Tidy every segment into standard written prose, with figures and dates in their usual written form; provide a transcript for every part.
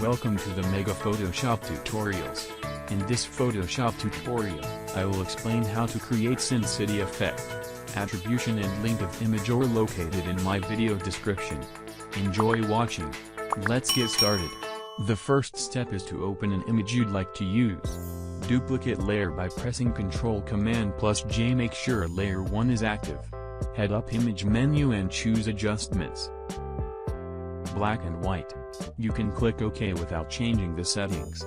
Welcome to the Mega Photoshop Tutorials. In this Photoshop tutorial, I will explain how to create Sin City effect. Attribution and link of image are located in my video description. Enjoy watching. Let's get started. The first step is to open an image you'd like to use. Duplicate layer by pressing Ctrl Command plus J. Make sure layer 1 is active. Head up image menu and choose adjustments. Black and white. You can click OK without changing the settings.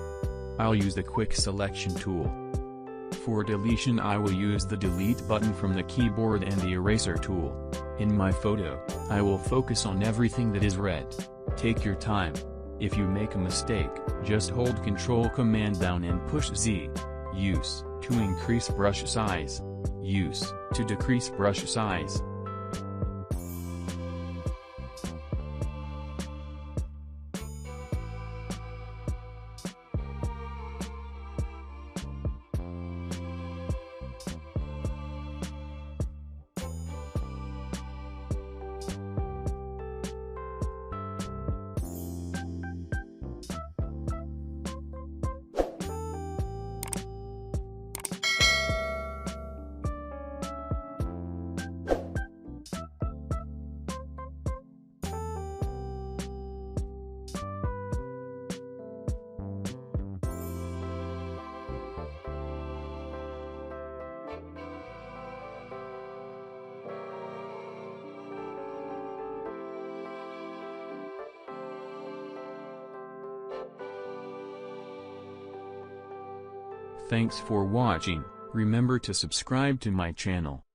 I'll use the quick selection tool. For deletion I will use the delete button from the keyboard and the eraser tool. In my photo, I will focus on everything that is red. Take your time. If you make a mistake, just hold Ctrl Command down and push Z. Use to increase brush size. Use to decrease brush size. Thanks for watching. Remember to subscribe to my channel.